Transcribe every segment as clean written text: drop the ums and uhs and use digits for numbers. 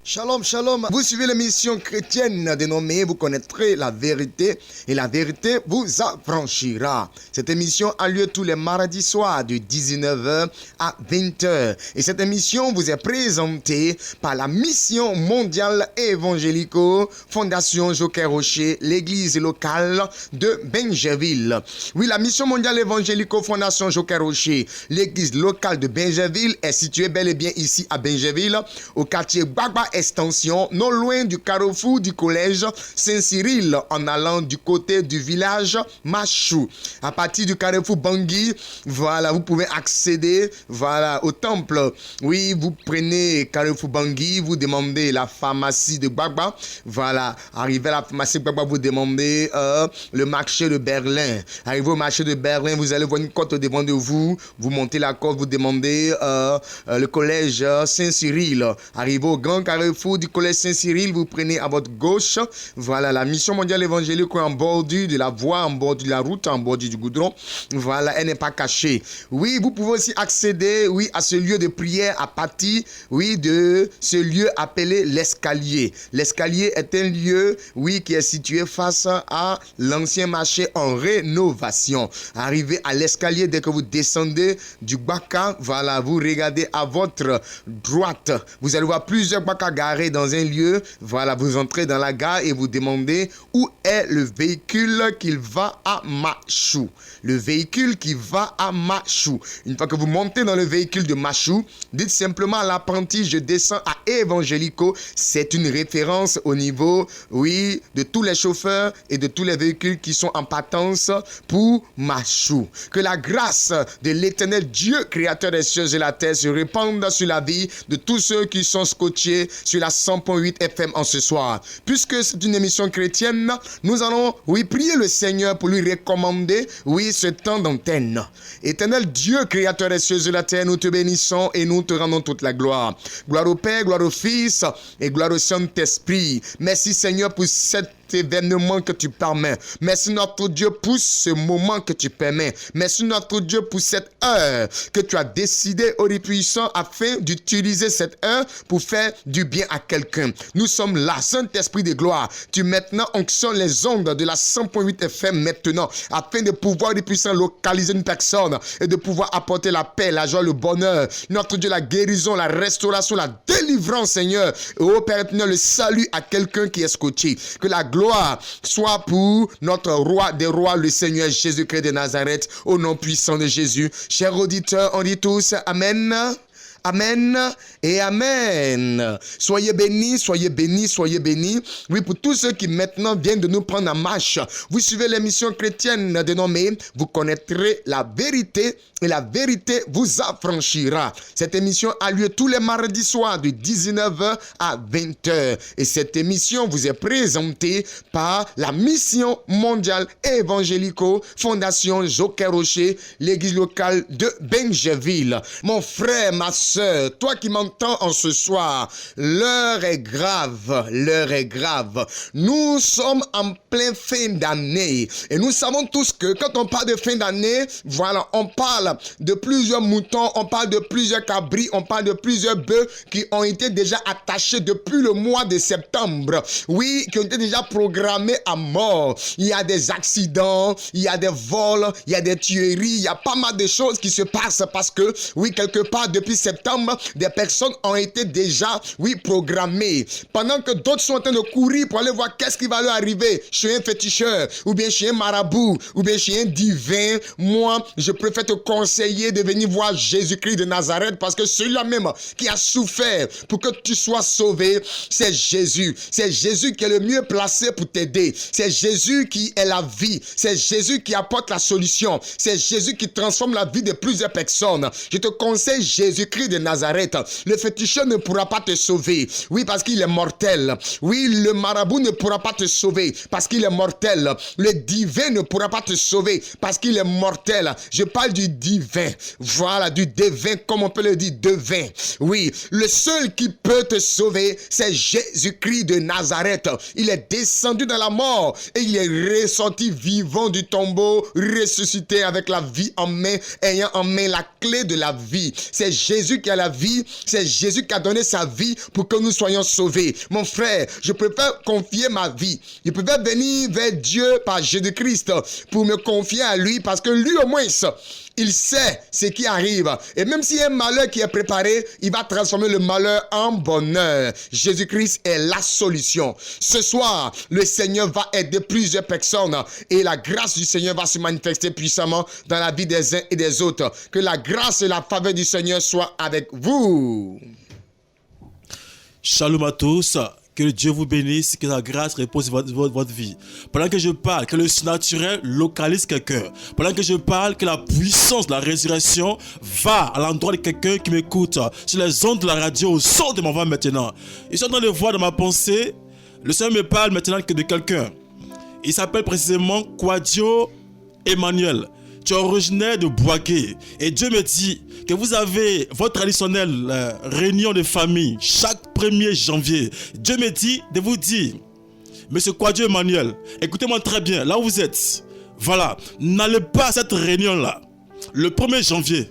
Shalom, shalom. Vous suivez l'émission chrétienne dénommée Vous connaîtrez la vérité et la vérité vous affranchira. Cette émission a lieu tous les mardis soirs de 19h à 20h. Et cette émission vous est présentée par la Mission mondiale évangélico Fondation Joker Rocher, l'église locale de Benjerville. Oui, la Mission mondiale évangélico Fondation Joker Rocher, l'église locale de Benjerville est située bel et bien ici à Benjerville, au quartier Gbagba Extension, non loin du carrefour du collège Saint-Cyril, en allant du côté du village Machou. À partir du carrefour Bangui, voilà, vous pouvez accéder, voilà, au temple. Oui, vous prenez carrefour Bangui, vous demandez la pharmacie de Gbagba. Voilà, arrivez à la pharmacie de Gbagba, vous demandez le marché de Berlin. Arrivez au marché de Berlin, vous allez voir une côte devant de vous. Vous montez la côte, vous demandez le collège Saint-Cyril. Arrivez au grand carrefour du collège Saint-Cyril, vous prenez à votre gauche, voilà, la Mission mondiale évangélique en bordure de la voie, en bordure de la route, en bordure du goudron. Voilà, elle n'est pas cachée. Oui, vous pouvez aussi accéder, oui, à ce lieu de prière à partir, oui, de ce lieu appelé l'escalier. L'escalier est un lieu, oui, qui est situé face à l'ancien marché en rénovation. Arrivez à l'escalier, dès que vous descendez du Baka, voilà, vous regardez à votre droite. Vous allez voir plusieurs Baka garés dans un lieu. Voilà, vous entrez dans la gare et vous demandez où est le véhicule qui va à Machou. Le véhicule qui va à Machou. Une fois que vous montez dans le véhicule de Machou, dites simplement à l'apprenti, je descends à Evangelico. C'est une référence au niveau, oui, de tous les chauffeurs et de tous les véhicules qui sont en partance pour Machou. Que la grâce de l'éternel Dieu, créateur des cieux et la terre, se répande sur la vie de tous ceux qui sont scotchés sur la 100.8 FM en ce soir. Puisque c'est une émission chrétienne, nous allons, oui, prier le Seigneur pour lui recommander, oui, ce temps d'antenne. Éternel Dieu, créateur des cieux et de la terre, nous te bénissons et nous te rendons toute la gloire. Gloire au Père, gloire au Fils et gloire au Saint-Esprit. Merci Seigneur pour cette événement que tu permets. Merci notre Dieu pour ce moment que tu permets. Merci notre Dieu pour cette heure que tu as décidé, ô Dieu puissant, afin d'utiliser cette heure pour faire du bien à quelqu'un. Nous sommes là, Saint-Esprit de gloire. Tu maintenant onctionnes les ondes de la 100.8 FM maintenant, afin de pouvoir, ô Dieu puissant, localiser une personne et de pouvoir apporter la paix, la joie, le bonheur. Notre Dieu, la guérison, la restauration, la délivrance, Seigneur. Et ô Père éternel, le salut à quelqu'un qui est scotché. Que la gloire soit pour notre roi des rois, le Seigneur Jésus-Christ de Nazareth, au nom puissant de Jésus. Chers auditeurs, on dit tous Amen. Amen et Amen. Soyez bénis, soyez bénis, soyez bénis. Oui, pour tous ceux qui maintenant viennent de nous prendre en marche, vous suivez l'émission chrétienne dénommée Vous connaîtrez la vérité et la vérité vous affranchira. Cette émission a lieu tous les mardis soirs de 19h à 20h. Et cette émission vous est présentée par la Mission mondiale évangélico Fondation Joker Rocher, l'église locale de Benjerville. Mon frère, ma soeur, toi qui m'entends en ce soir, l'heure est grave, l'heure est grave. Nous sommes en plein fin d'année et nous savons tous que quand on parle de fin d'année, voilà, on parle de plusieurs moutons, on parle de plusieurs cabris, on parle de plusieurs bœufs qui ont été déjà attachés depuis le mois de septembre. Oui, qui ont été déjà programmés à mort. Il y a des accidents, il y a des vols, il y a des tueries, il y a pas mal de choses qui se passent parce que, oui, quelque part depuis septembre, des personnes ont été déjà, oui, programmées. Pendant que d'autres sont en train de courir pour aller voir qu'est-ce qui va leur arriver chez un féticheur, ou bien chez un marabout, ou bien chez un divin. Moi, je préfère te conseiller de venir voir Jésus-Christ de Nazareth parce que celui-là même qui a souffert pour que tu sois sauvé, c'est Jésus. C'est Jésus qui est le mieux placé pour t'aider. C'est Jésus qui est la vie. C'est Jésus qui apporte la solution. C'est Jésus qui transforme la vie de plusieurs personnes. Je te conseille Jésus-Christ de Nazareth. Le féticheur ne pourra pas te sauver. Oui, parce qu'il est mortel. Oui, le marabout ne pourra pas te sauver parce qu'il est mortel. Le divin ne pourra pas te sauver parce qu'il est mortel. Je parle du divin. Voilà, du divin, comme on peut le dire, devin. Oui, le seul qui peut te sauver, c'est Jésus-Christ de Nazareth. Il est descendu dans la mort et il est ressorti vivant du tombeau, ressuscité avec la vie en main, ayant en main la clé de la vie. C'est Jésus Jésus qui a la vie, c'est Jésus qui a donné sa vie pour que nous soyons sauvés. Mon frère, je préfère confier ma vie. Je préfère venir vers Dieu par Jésus-Christ pour me confier à lui parce que lui au moins, il sait ce qui arrive. Et même s'il y a un malheur qui est préparé, il va transformer le malheur en bonheur. Jésus-Christ est la solution. Ce soir, le Seigneur va aider plusieurs personnes et la grâce du Seigneur va se manifester puissamment dans la vie des uns et des autres. Que la grâce et la faveur du Seigneur soient avec vous. Shalom à tous. Que Dieu vous bénisse, que la grâce repose sur votre vie. Pendant que je parle, que le surnaturel localise quelqu'un. Pendant que je parle, que la puissance de la résurrection va à l'endroit de quelqu'un qui m'écoute sur les ondes de la radio, au son de ma voix maintenant. Je suis en train de voir dans ma pensée, le Seigneur me parle maintenant que de quelqu'un. Il s'appelle précisément Quadio Emmanuel. Tu es originaire de Boaké. Et Dieu me dit que vous avez votre traditionnelle réunion de famille chaque 1er janvier. Dieu me dit de vous dire, Monsieur Quadio Emmanuel, écoutez-moi très bien, là où vous êtes. Voilà, n'allez pas à cette réunion-là. Le 1er janvier,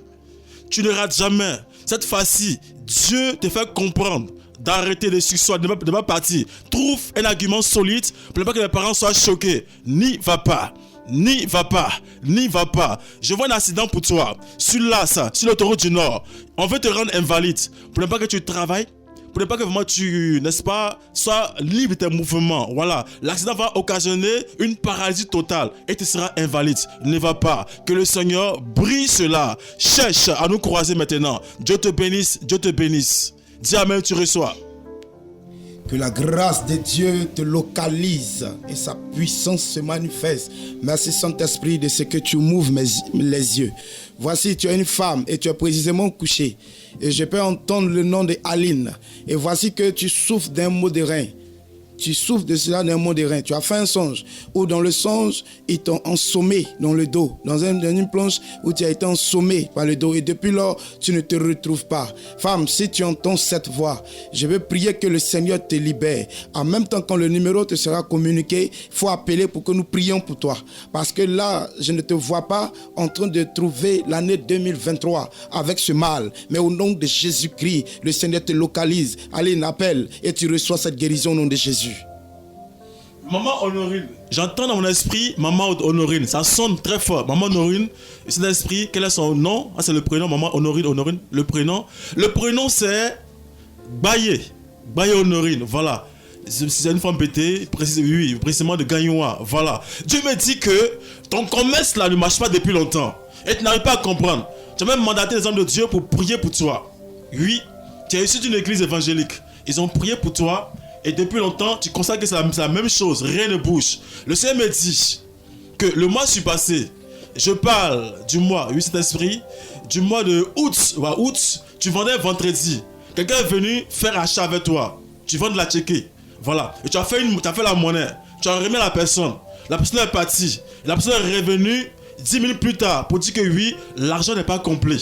tu ne rates jamais. Cette fois-ci, Dieu te fait comprendre d'arrêter les succès de ma partie. Trouve un argument solide pour ne pas que les parents soient choqués. N'y va pas. N'y va pas, n'y va pas. Je vois un accident pour toi. Sur l'As, sur l'autoroute du Nord. On veut te rendre invalide. Pour ne pas que tu travailles. Pour ne pas que vraiment tu, n'est-ce pas, sois libre de tes mouvements. Voilà. L'accident va occasionner une paralysie totale et tu seras invalide. Ne va pas. Que le Seigneur brise cela. Cherche à nous croiser maintenant. Dieu te bénisse, Dieu te bénisse. Dis amen, tu reçois. Que la grâce de Dieu te localise et sa puissance se manifeste. Merci Saint-Esprit de ce que tu m'ouvres les yeux. Voici, tu es une femme et tu es précisément couchée. Et je peux entendre le nom de Aline. Et voici que tu souffres d'un mot de rein. Tu souffres de cela d'un mot de rein. Tu as fait un songe où dans le songe, ils t'ont ensommé dans le dos. Dans une planche où tu as été ensommé par le dos. Et depuis lors, tu ne te retrouves pas. Femme, si tu entends cette voix, je veux prier que le Seigneur te libère. En même temps, quand le numéro te sera communiqué, il faut appeler pour que nous prions pour toi. Parce que là, je ne te vois pas en train de trouver l'année 2023 avec ce mal. Mais au nom de Jésus-Christ, le Seigneur te localise. Allez, appelle et tu reçois cette guérison au nom de Jésus. Maman Honorine, j'entends dans mon esprit Maman Honorine, ça sonne très fort. Maman Honorine, c'est l'esprit, quel est son nom? Ah, c'est le prénom, Maman Honorine, le prénom. Le prénom c'est Baye Honorine, voilà. C'est une femme bêtée, précisément de Gagnoua, voilà. Dieu me dit que ton commerce là ne marche pas depuis longtemps et tu n'arrives pas à comprendre. Tu as même mandaté les hommes de Dieu pour prier pour toi. Oui, tu es issu d'une église évangélique. Ils ont prié pour toi. Et depuis longtemps, tu constates que c'est la même chose, rien ne bouge. Le Seigneur me dit que le mois passé, je parle du mois, oui cet esprit, du mois de août, tu vendais vendredi. Quelqu'un est venu faire achat avec toi. Tu vends de la tchéké. Voilà. Et tu as fait la monnaie. Tu as remis à la personne. La personne est partie. La personne est revenue 10 minutes plus tard pour dire que oui, l'argent n'est pas complet.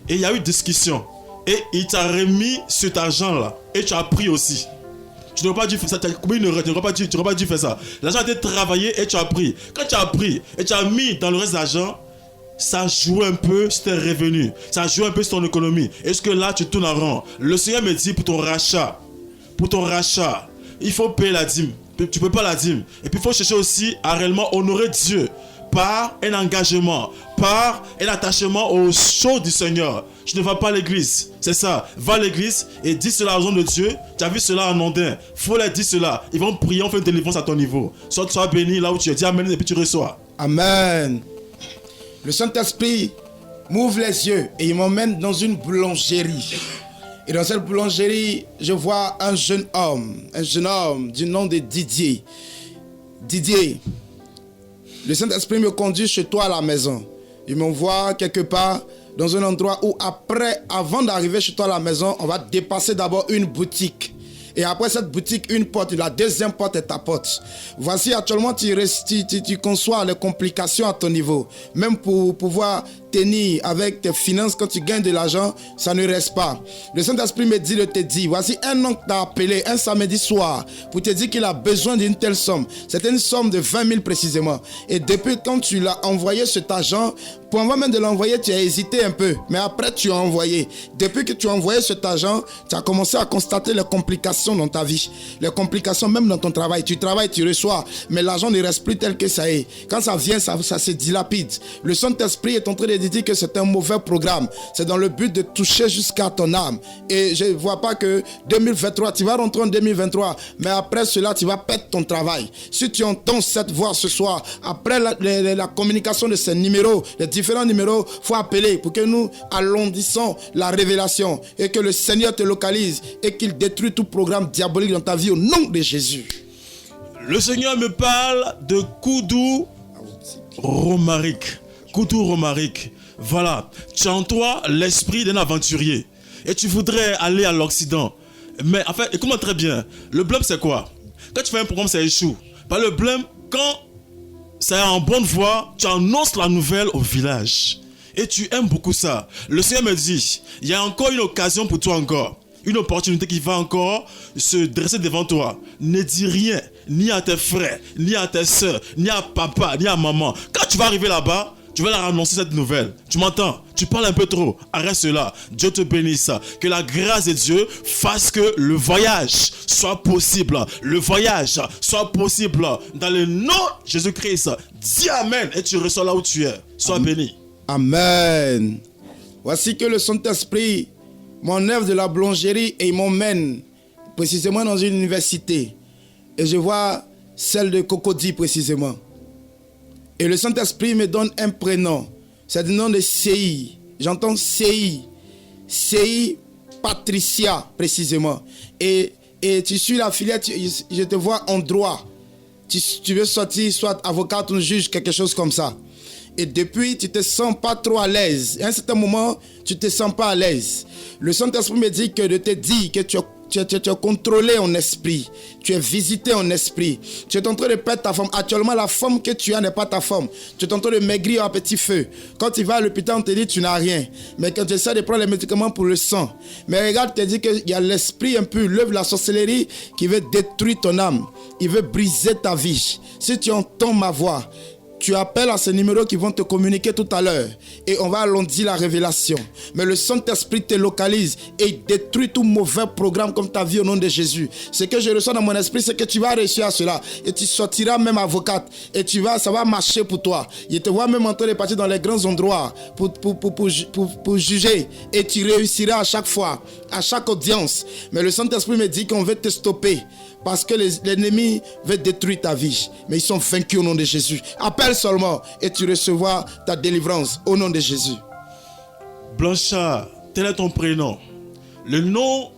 Et il y a eu discussion. Et il t'a remis cet argent-là. Et tu as pris aussi. Tu n'aurais pas dû faire ça. Tu n'aurais pas dû faire ça. L'argent a été travaillé et tu as pris. Quand tu as pris et tu as mis dans le reste de l'argent, ça joue un peu sur tes revenus. Ça joue un peu sur ton économie. Est-ce que là, tu tournes en rond? Le Seigneur me dit pour ton rachat, il faut payer la dîme. Tu ne peux pas la dîme. Et puis il faut chercher aussi à réellement honorer Dieu par un engagement, par un attachement aux choses du Seigneur. Tu ne vas pas à l'église, c'est ça. Va à l'église et dis cela aux hommes de Dieu. Tu as vu cela en ondin. Il faut leur dire cela. Ils vont prier, on fait une délivrance à ton niveau. Sois béni là où tu es. Dis amen et puis tu reçois. Amen. Le Saint-Esprit m'ouvre les yeux et il m'emmène dans une boulangerie. Et dans cette boulangerie, je vois un jeune homme du nom de Didier. Didier, le Saint-Esprit me conduit chez toi à la maison. Il m'envoie quelque part dans un endroit où avant d'arriver chez toi à la maison, on va dépasser d'abord une boutique. Et après cette boutique, une porte. La deuxième porte est ta porte. Voici actuellement, tu conçois les complications à ton niveau. Même pour pouvoir tenir avec tes finances, quand tu gagnes de l'argent, ça ne reste pas. Le Saint-Esprit me dit de te dire, voici un oncle t'a appelé un samedi soir pour te dire qu'il a besoin d'une telle somme. C'est une somme de 20 000 précisément. Et depuis quand tu l'as envoyé cet argent Pour avant même de l'envoyer, tu as hésité un peu. Mais après, tu as envoyé. Depuis que tu as envoyé cet argent, tu as commencé à constater les complications dans ta vie. Les complications même dans ton travail. Tu travailles, tu reçois, mais l'argent ne reste plus tel que ça est. Quand ça vient, ça se dilapide. Le Saint-Esprit est en train de dire que c'est un mauvais programme. C'est dans le but de toucher jusqu'à ton âme. Et je ne vois pas que 2023, tu vas rentrer en 2023, mais après cela, tu vas perdre ton travail. Si tu entends cette voix ce soir, après la communication de ces numéros, les différents numéros, il faut appeler pour que nous allondissons la révélation et que le Seigneur te localise et qu'il détruit tout programme diabolique dans ta vie au nom de Jésus. Le Seigneur me parle de Koudou Romaric. Koudou Romaric. Voilà, tu as en toi l'esprit d'un aventurier et tu voudrais aller à l'Occident. Mais en fait, écoute-moi très bien, le blâme c'est quoi? Quand tu fais un programme, ça échoue. Pas le blâme, quand c'est en bonne voie, tu annonces la nouvelle au village. Et tu aimes beaucoup ça. Le Seigneur me dit, il y a encore une occasion pour toi encore. Une opportunité qui va encore se dresser devant toi. Ne dis rien, ni à tes frères, ni à tes soeurs, ni à papa, ni à maman. Quand tu vas arriver là-bas, tu vas leur annoncer cette nouvelle. Tu m'entends? Tu parles un peu trop. Arrête cela. Dieu te bénisse. Que la grâce de Dieu fasse que le voyage soit possible. Le voyage soit possible. Dans le nom de Jésus-Christ. Dis Amen et tu reçois là où tu es. Sois béni. Amen. Voici que le Saint-Esprit m'enlève de la boulangerie et il m'emmène précisément dans une université. Et je vois celle de Cocody précisément. Et le Saint-Esprit me donne un prénom. C'est le nom de CI. J'entends CI. CI Patricia précisément. Et tu suis la filière, je te vois en droit. Tu veux sortir soit avocate ou juge, quelque chose comme ça. Et depuis, tu ne te sens pas trop à l'aise. À un certain moment, tu ne te sens pas à l'aise. Le Saint-Esprit me dit que de te dire que tu es contrôlé en esprit. Tu es visité en esprit. Tu es en train de perdre ta forme. Actuellement, la forme que tu as n'est pas ta forme. Tu es en train de maigrir à petit feu. Quand tu vas à l'hôpital, on te dit que tu n'as rien. Mais quand tu essaies de prendre les médicaments pour le sang. Mais regarde, tu te dis qu'il y a l'esprit impur, l'œuvre de la sorcellerie qui veut détruire ton âme. Il veut briser ta vie. Si tu entends ma voix, tu appelles à ces numéros qui vont te communiquer tout à l'heure et on va allonger la révélation. Mais le Saint-Esprit te localise et il détruit tout mauvais programme comme ta vie au nom de Jésus. Ce que je ressens dans mon esprit, c'est que tu vas réussir à cela et tu sortiras même avocate et ça va marcher pour toi. Je te vois même en train de partir dans les grands endroits pour juger et tu réussiras à chaque fois, à chaque audience. Mais le Saint-Esprit me dit qu'on veut te stopper. Parce que l'ennemi veut détruire ta vie. Mais ils sont vaincus au nom de Jésus. Appelle seulement et tu recevras ta délivrance au nom de Jésus. Blanchard, tel est ton prénom. Le nom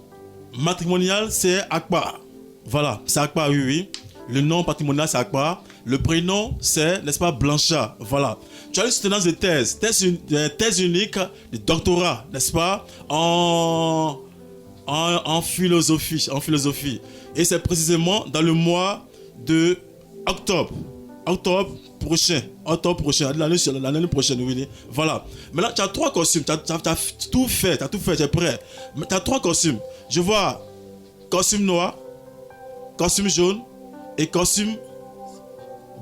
matrimonial, c'est Akbar. Voilà, c'est Akbar, oui. Le nom patrimonial, c'est Akbar. Le prénom, c'est, n'est-ce pas, Blanchard. Voilà. Tu as une soutenance de thèse unique, de doctorat, n'est-ce pas, en philosophie. Et c'est précisément dans le mois de octobre prochain, l'année prochaine, oui. Voilà. Maintenant, tu as 3 costumes, tu as tout fait, tu es prêt. Tu as 3 costumes. Je vois costume noir, costume jaune et costume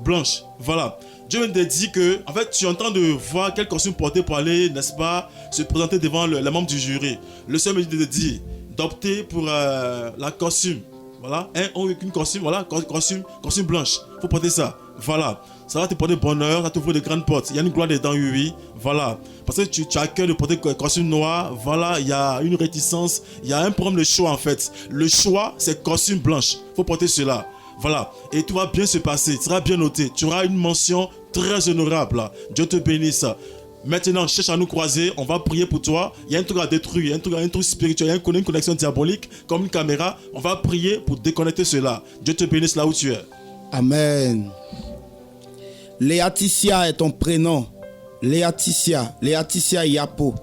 blanche. Voilà. Dieu me dit que, en fait, tu es en train de voir quel costume porter pour aller, n'est-ce pas, se présenter devant les membres du jury. Le Seigneur me dit de dire d'opter pour la costume. Voilà, une costume, voilà, costume blanche. Faut porter ça. Voilà, ça va te porter bonheur, ça va t'ouvrir de grandes portes. Il y a une gloire dedans, oui. Voilà, parce que tu as à cœur de porter costume noir. Voilà, il y a une réticence, il y a un problème de choix en fait. Le choix, c'est costume blanche. Faut porter cela. Voilà, et tout va bien se passer, tu seras bien noté. Tu auras une mention très honorable. Dieu te bénisse. Maintenant, cherche à nous croiser, on va prier pour toi. Il y a un truc à détruire, il y a un truc spirituel, il y a une connexion diabolique, comme une caméra. On va prier pour déconnecter cela. Dieu te bénisse là où tu es. Amen. Léaticia est ton prénom. Léaticia Yapo.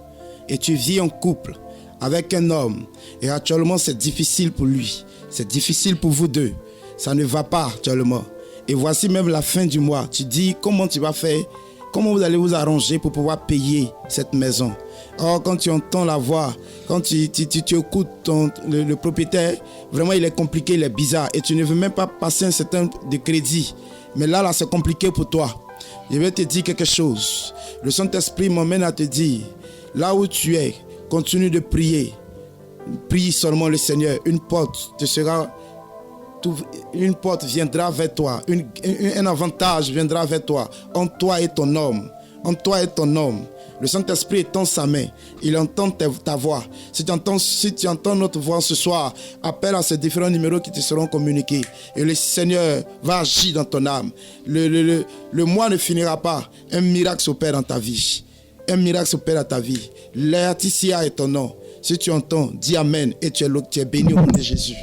Et tu vis en couple avec un homme. Et actuellement, c'est difficile pour lui. C'est difficile pour vous deux. Ça ne va pas actuellement. Et voici même la fin du mois. Tu dis, comment tu vas faire? Comment vous allez vous arranger pour pouvoir payer cette maison? Or, quand tu entends la voix, quand tu écoutes le propriétaire, vraiment il est compliqué, il est bizarre. Et tu ne veux même pas passer un certain de crédit. Mais là c'est compliqué pour toi. Je vais te dire quelque chose. Le Saint-Esprit m'emmène à te dire, là où tu es, continue de prier. Prie seulement le Seigneur. Une porte viendra vers toi. Un avantage viendra vers toi. En toi et ton homme. En toi et ton homme. Le Saint-Esprit étend sa main. Il entend ta voix. Si tu entends notre voix ce soir, appelle à ces différents numéros qui te seront communiqués. Et le Seigneur va agir dans ton âme. Le mois ne finira pas. Un miracle s'opère dans ta vie. Un miracle s'opère dans ta vie. Laetitia est ton nom. Si tu entends, dis Amen et tu es béni au nom de Jésus.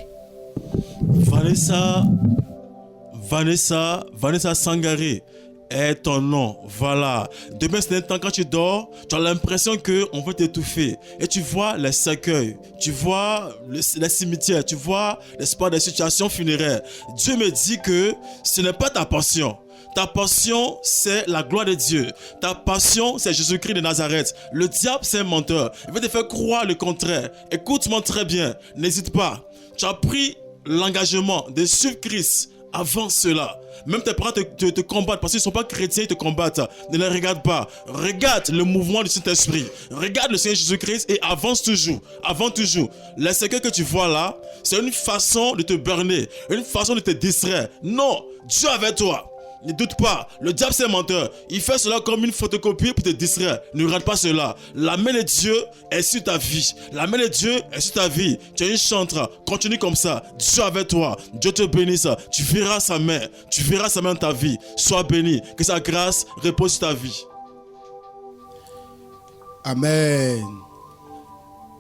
Vanessa Sangaré est ton nom. Voilà. Demain, c'est un temps quand tu dors, tu as l'impression qu'on veut t'étouffer. Et tu vois les cercueils, tu vois les cimetières, tu vois l'espoir des situations funéraires. Dieu me dit que ce n'est pas ta passion. Ta passion, c'est la gloire de Dieu. Ta passion, c'est Jésus-Christ de Nazareth. Le diable, c'est un menteur. Il veut te faire croire le contraire. Écoute-moi très bien. N'hésite pas. Tu as pris l'engagement de suivre Christ avant cela. Même tes parents te combattent parce qu'ils ne sont pas chrétiens, ils te combattent. Ne les regarde pas. Regarde le mouvement du Saint-Esprit. Regarde le Seigneur Jésus-Christ et avance toujours. Avant toujours. Les cercueils que tu vois là, c'est une façon de te burner, une façon de te distraire. Non, Dieu est avec toi. Ne doute pas, le diable c'est un menteur. Il fait cela comme une photocopie pour te distraire. Ne regarde pas cela. La main de Dieu est sur ta vie. La main de Dieu est sur ta vie. Tu es une chantre. Continue comme ça. Dieu est avec toi. Dieu te bénisse. Tu verras sa main. Tu verras sa main dans ta vie. Sois béni. Que sa grâce repose sur ta vie. Amen.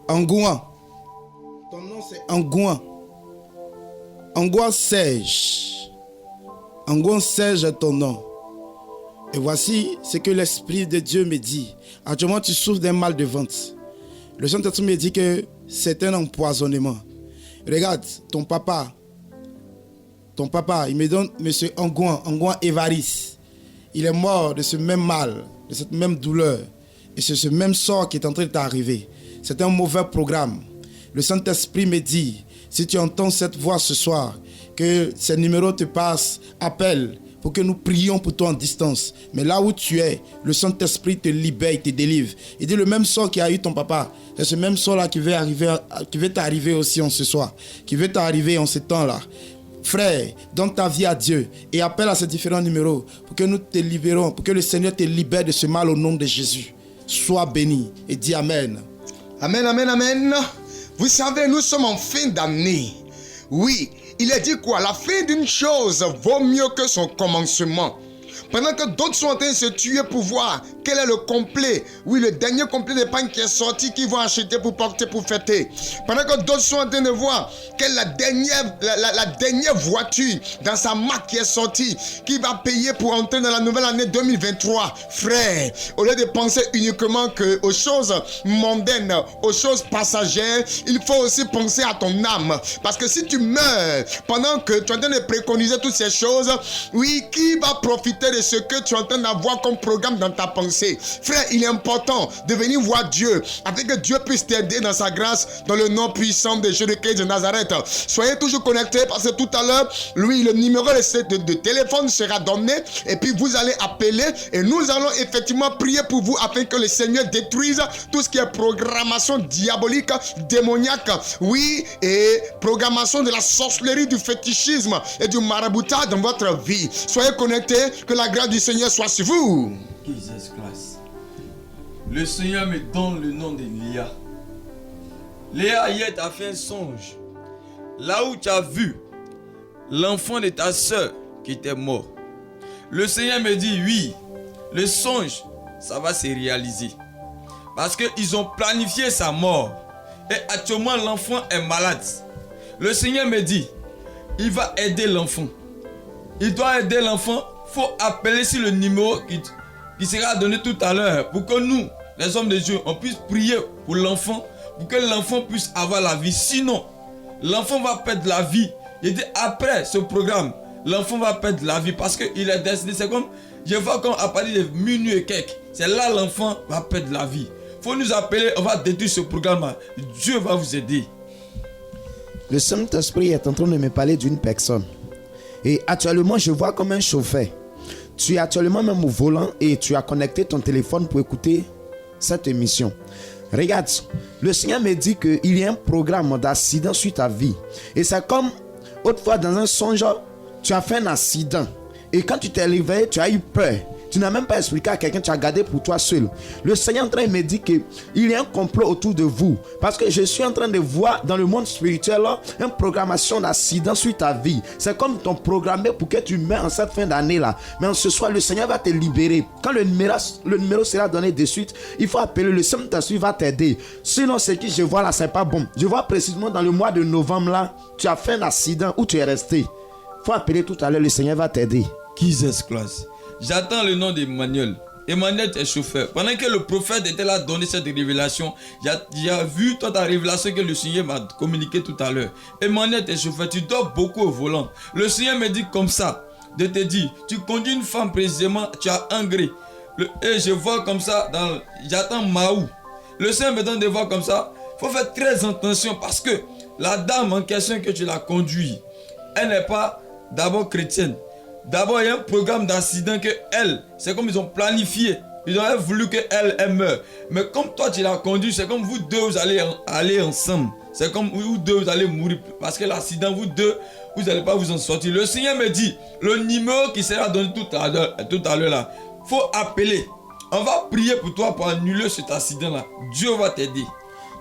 Angouan. Ton nom c'est Angouan. Angouan Serge. Angouan Serge est ton nom. Et voici ce que l'Esprit de Dieu me dit. Actuellement, tu souffres d'un mal de ventre. Le Saint-Esprit me dit que c'est un empoisonnement. Regarde, ton papa, il me donne M. Angouan Évariste. Il est mort de ce même mal, de cette même douleur. Et c'est ce même sort qui est en train de t'arriver. C'est un mauvais programme. Le Saint-Esprit me dit, si tu entends cette voix ce soir, que ces numéros te passent, appelle pour que nous prions pour toi en distance. Mais là où tu es, le Saint-Esprit te libère, te délivre. Il dit le même sort qui a eu ton papa, c'est ce même sort-là qui veut t'arriver aussi en ce soir, qui veut t'arriver en ce temps-là. Frère, donne ta vie à Dieu et appelle à ces différents numéros pour que nous te libérons, pour que le Seigneur te libère de ce mal au nom de Jésus. Sois béni et dis Amen. Amen, amen, amen. Vous savez, nous sommes en fin d'année. Oui. Il a dit quoi? La fin d'une chose vaut mieux que son commencement. Pendant que d'autres sont en train de se tuer pour voir quel est le complet. Oui, le dernier complet d'épargne qui est sorti, qu'ils vont acheter pour porter, pour fêter. Pendant que d'autres sont en train de voir quelle est la dernière voiture dans sa marque qui est sortie, qui va payer pour entrer dans la nouvelle année 2023. Frère, au lieu de penser uniquement aux choses mondaines, aux choses passagères, il faut aussi penser à ton âme. Parce que si tu meurs pendant que tu es en train de préconiser toutes ces choses, oui, qui va profiter de ce que tu es en train d'avoir comme programme dans ta pensée? Frère, il est important de venir voir Dieu afin que Dieu puisse t'aider dans sa grâce dans le nom puissant de Jésus-Christ de Nazareth. Soyez toujours connectés parce que tout à l'heure, lui, le numéro de téléphone sera donné et puis vous allez appeler et nous allons effectivement prier pour vous afin que le Seigneur détruise tout ce qui est programmation diabolique, démoniaque, oui, et programmation de la sorcellerie, du fétichisme et du maraboutage dans votre vie. Soyez connectés, que la grâce du Seigneur soit sur vous. Jesus Christ. Le Seigneur me donne le nom de Léa. Léa, hier, tu as fait un songe. Là où tu as vu l'enfant de ta soeur qui était mort. Le Seigneur me dit, oui, le songe, ça va se réaliser. Parce qu'ils ont planifié sa mort. Et actuellement, l'enfant est malade. Le Seigneur me dit, il va aider l'enfant. Il doit aider l'enfant. Il faut appeler sur le numéro qui sera donné tout à l'heure pour que nous, les hommes de Dieu, on puisse prier pour l'enfant, pour que l'enfant puisse avoir la vie. Sinon, l'enfant va perdre la vie. Il dit après ce programme, l'enfant va perdre la vie parce qu'il est destiné. C'est comme, je vois comme à partir de minuit et quelques, c'est là l'enfant va perdre la vie. Il faut nous appeler, on va détruire ce programme. Dieu va vous aider. Le Saint-Esprit est en train de me parler d'une personne. Et actuellement, je vois comme un chauffeur. tu es actuellement même au volant et tu as connecté ton téléphone pour écouter cette émission. Regarde, le Seigneur me dit qu'il y a un programme d'accident sur ta vie. Et c'est comme autrefois dans un songe, tu as fait un accident. Et quand tu t'es réveillé, tu as eu peur. Tu n'as même pas expliqué à quelqu'un, tu as gardé pour toi seul. Le Seigneur est en train de me dire qu'il y a un complot autour de vous. Parce que je suis en train de voir dans le monde spirituel une programmation d'accident sur ta vie. C'est comme ton programmé pour que tu meurs en cette fin d'année là. Mais en ce soir, le Seigneur va te libérer. Quand le numéro sera donné de suite, il faut appeler le Saint-Esprit va t'aider. Sinon, ce que je vois là, c'est pas bon. Je vois précisément dans le mois de novembre là, tu as fait un accident où tu es resté. Il faut appeler tout à l'heure, le Seigneur va t'aider. Jesus Christ. J'attends le nom d'Emmanuel. Emmanuel est chauffeur. Pendant que le prophète était là donner cette révélation, j'ai vu toute la révélation que le Seigneur m'a communiqué tout à l'heure. Emmanuel est chauffeur. Tu dors beaucoup au volant. Le Seigneur me dit comme ça, de te dire, tu conduis une femme précisément, tu as un gré. Et je vois comme ça, j'attends Maou. Le Seigneur me donne de voir comme ça. Il faut faire très attention parce que la dame en question que tu l'as conduit, elle n'est pas d'abord chrétienne. D'abord, il y a un programme d'accident que elle, c'est comme ils ont planifié. Ils auraient voulu qu'elle meure. Mais comme toi, tu l'as conduit, c'est comme vous deux, vous allez aller ensemble. C'est comme vous deux, vous allez mourir. Parce que l'accident, vous deux, vous n'allez pas vous en sortir. Le Seigneur me dit, le numéro qui sera donné tout à l'heure là, il faut appeler. On va prier pour toi pour annuler cet accident-là. Dieu va t'aider.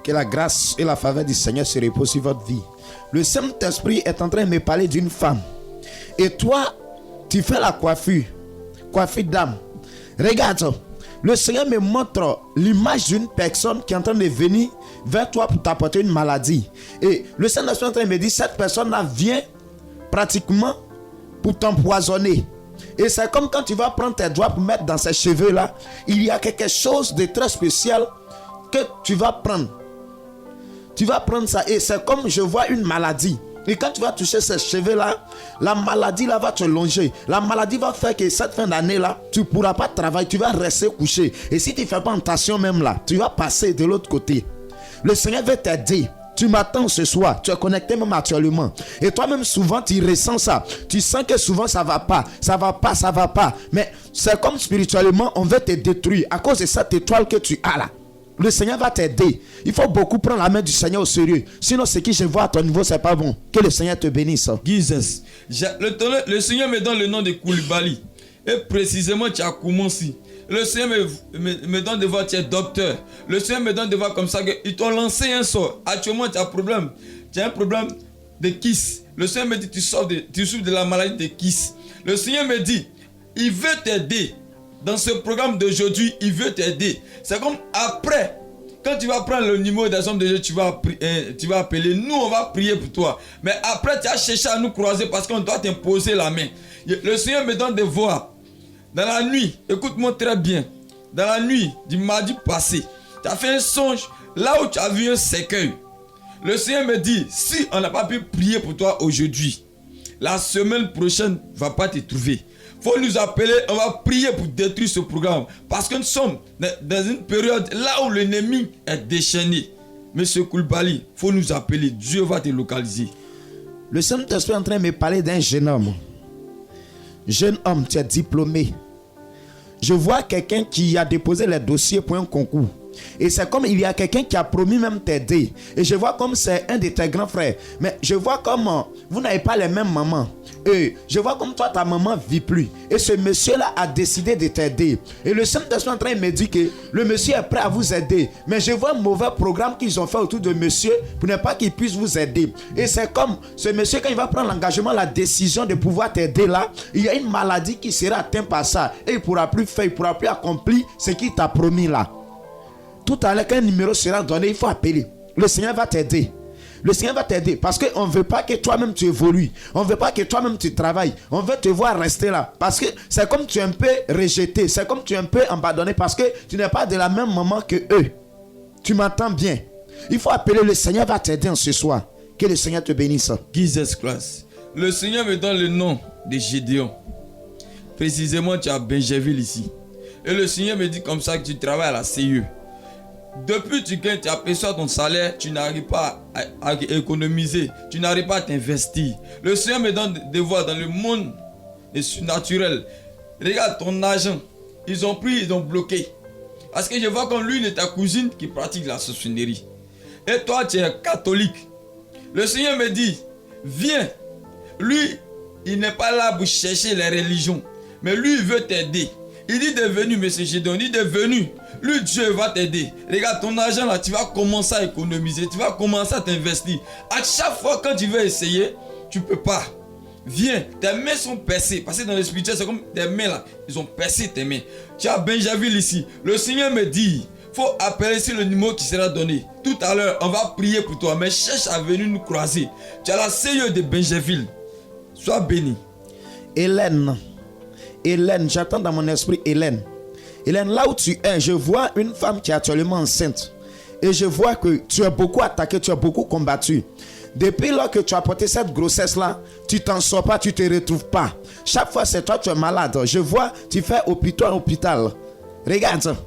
Que la grâce et la faveur du Seigneur se reposent sur votre vie. Le Saint-Esprit est en train de me parler d'une femme. Et toi, tu fais la coiffure d'âme. Regarde, le Seigneur me montre l'image d'une personne qui est en train de venir vers toi pour t'apporter une maladie. Et le Saint-Esprit est en train de me dire, cette personne-là vient pratiquement pour t'empoisonner. Et c'est comme quand tu vas prendre tes doigts pour mettre dans ses cheveux-là, il y a quelque chose de très spécial que tu vas prendre. Tu vas prendre ça et c'est comme je vois une maladie. Et quand tu vas toucher ces cheveux-là, la maladie là va te longer. La maladie va faire que cette fin d'année-là, tu ne pourras pas travailler, tu vas rester couché. Et si tu ne fais pas tentation même là, tu vas passer de l'autre côté. Le Seigneur veut t'aider. Tu m'attends ce soir, tu es connecté même actuellement. Et toi-même souvent tu ressens ça. Tu sens que souvent ça va pas. Mais c'est comme spirituellement, on veut te détruire à cause de cette étoile que tu as là. Le Seigneur va t'aider. Il faut beaucoup prendre la main du Seigneur au sérieux. Sinon, ce que je vois à ton niveau, c'est pas bon. Que le Seigneur te bénisse. Jesus. Le Seigneur me donne le nom de Koulibaly. Et précisément, tu as commencé. Le Seigneur me donne de voir, tu es docteur. Le Seigneur me donne de voir comme ça qu'ils t'ont lancé un sort. Actuellement, tu as un problème. Tu as un problème de kiss. Le Seigneur me dit, tu souffres de la maladie de kiss. Le Seigneur me dit, il veut t'aider. Dans ce programme d'aujourd'hui, il veut t'aider. C'est comme après, quand tu vas prendre le numéro des hommes de Dieu, tu vas appeler. Nous, on va prier pour toi. Mais après, tu as cherché à nous croiser parce qu'on doit t'imposer la main. Le Seigneur me donne de voir. Dans la nuit, écoute-moi très bien. Dans la nuit du mardi passé, tu as fait un songe là où tu as vu un cercueil. Le Seigneur me dit, si on n'a pas pu prier pour toi aujourd'hui, la semaine prochaine ne va pas te trouver. Faut nous appeler, on va prier pour détruire ce programme. Parce que nous sommes dans une période là où l'ennemi est déchaîné. Monsieur Koulibaly, faut nous appeler. Dieu va te localiser. Le Saint-Esprit est en train de me parler d'un jeune homme. Jeune homme, tu es diplômé. Je vois quelqu'un qui a déposé les dossiers pour un concours. Et c'est comme il y a quelqu'un qui a promis même t'aider. Et je vois comme c'est un de tes grands frères. Mais je vois comme vous n'avez pas les mêmes mamans. Et je vois comme toi, ta maman ne vit plus. Et ce monsieur-là a décidé de t'aider. Et le Saint-Esprit est en train de me dire que le monsieur est prêt à vous aider. Mais je vois un mauvais programme qu'ils ont fait autour de monsieur pour ne pas qu'il puisse vous aider. Et c'est comme ce monsieur, quand il va prendre l'engagement, la décision de pouvoir t'aider là, il y a une maladie qui sera atteinte par ça. Et il ne pourra plus faire, il ne pourra plus accomplir ce qu'il t'a promis là. Tout à l'heure, quand un numéro sera donné, il faut appeler. Le Seigneur va t'aider. Le Seigneur va t'aider parce qu'on ne veut pas que toi-même tu évolues. On ne veut pas que toi-même tu travailles. On veut te voir rester là. Parce que c'est comme tu es un peu rejeté. C'est comme tu es un peu abandonné parce que tu n'es pas de la même maman que eux. Tu m'entends bien. Il faut appeler. Le Seigneur va t'aider en ce soir. Que le Seigneur te bénisse. Jesus Christ. Le Seigneur me donne le nom de Gédéon. Précisément, tu as Benjaville ici. Et le Seigneur me dit comme ça que tu travailles à la CIE. Depuis que tu gagnes, tu aperçois ton salaire, tu n'arrives pas à économiser, tu n'arrives pas à t'investir. Le Seigneur me donne de voir dans le monde naturel. regarde ton argent. Ils ont pris, ils ont bloqué. Parce que je vois comme l'une de ta cousine qui pratique la sorcellerie. Et toi, tu es catholique. Le Seigneur me dit, viens. Lui, il n'est pas là pour chercher les religions. Mais lui, il veut t'aider. Il dit de venir, M. Gédéon. Il dit de venir. Lui, Dieu va t'aider. Regarde, ton argent là, tu vas commencer à économiser. Tu vas commencer à t'investir. À chaque fois, quand tu veux essayer, tu ne peux pas. Viens, tes mains sont percées. Parce que dans le spirituel, c'est comme tes mains là. Ils ont percé tes mains. Tu as Benjaville ici. Le Seigneur me dit, il faut appeler sur le numéro qui sera donné. Tout à l'heure, on va prier pour toi. Mais cherche à venir nous croiser. Tu as la CE de Benjaville. Sois béni. Hélène, j'attends dans mon esprit Hélène. Hélène, là où tu es, je vois une femme qui est actuellement enceinte. Et je vois que tu as beaucoup attaqué, tu as beaucoup combattu. Depuis lors que tu as porté cette grossesse-là, tu t'en sors pas, tu te retrouves pas. Chaque fois, c'est toi, tu es malade. Je vois, tu fais hôpital. Regarde,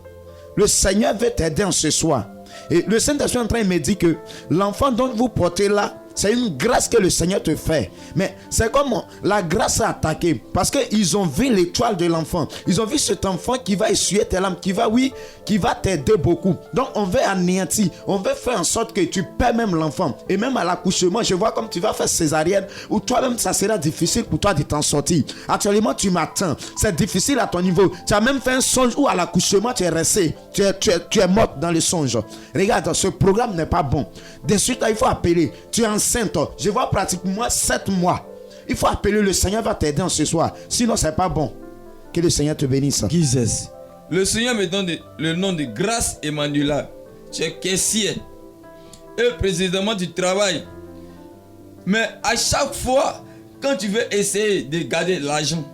le Seigneur veut t'aider en ce soir. Et le Saint-Esprit est en train de me dire que l'enfant dont vous portez là, c'est une grâce que le Seigneur te fait. Mais c'est comme la grâce à attaquer. Parce qu'ils ont vu l'étoile de l'enfant. Ils ont vu cet enfant qui va essuyer tes larmes. Qui va t'aider beaucoup. Donc on veut anéantir. On veut faire en sorte que tu perds même l'enfant. Et même à l'accouchement, je vois comme tu vas faire césarienne. Ou toi-même, ça sera difficile pour toi de t'en sortir. Actuellement, tu m'attends. C'est difficile à ton niveau. Tu as même fait un songe où à l'accouchement, tu es resté. Tu es morte dans le songe. Regarde, ce programme n'est pas bon. De suite, il faut appeler. Tu es enceinte. Je vois pratiquement 7 mois. Il faut appeler, le Seigneur va t'aider en ce soir. Sinon, c'est pas bon. Que le Seigneur te bénisse. Jesus. Le Seigneur me donne le nom de Grâce Emmanuel. Tu es caissier. Et précisément, tu travailles. Mais à chaque fois, quand tu veux essayer de garder l'argent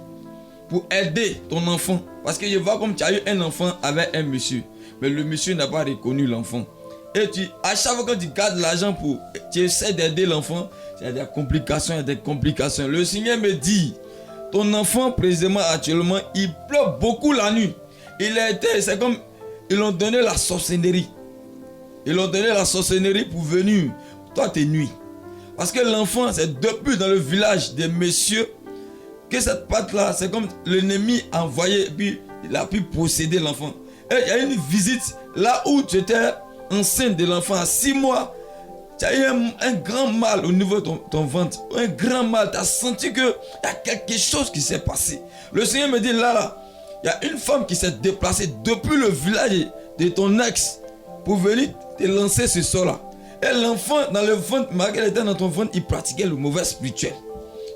pour aider ton enfant, parce que je vois comme tu as eu un enfant avec un monsieur, mais le monsieur n'a pas reconnu l'enfant. Et à chaque fois que tu gardes l'argent pour tu essaies d'aider l'enfant, il y a des complications. Le Seigneur me dit, ton enfant précisément actuellement, il pleure beaucoup la nuit. C'est comme ils l'ont donné la sorcellerie. Ils l'ont donné la sorcellerie pour venir. Toi, t'es nuit. Parce que l'enfant, c'est depuis dans le village des messieurs que cette patte-là, c'est comme l'ennemi a envoyé, et puis il a pu posséder l'enfant. Et il y a une visite là où tu étais enceinte de l'enfant à 6 mois, tu as eu un grand mal au niveau de ton ventre. Un grand mal. Tu as senti qu'il y a quelque chose qui s'est passé. Le Seigneur me dit là, il y a une femme qui s'est déplacée depuis le village de ton ex pour venir te lancer ce sort-là. Et l'enfant, dans le ventre, malgré qu'elle était dans ton ventre, il pratiquait le mauvais spirituel.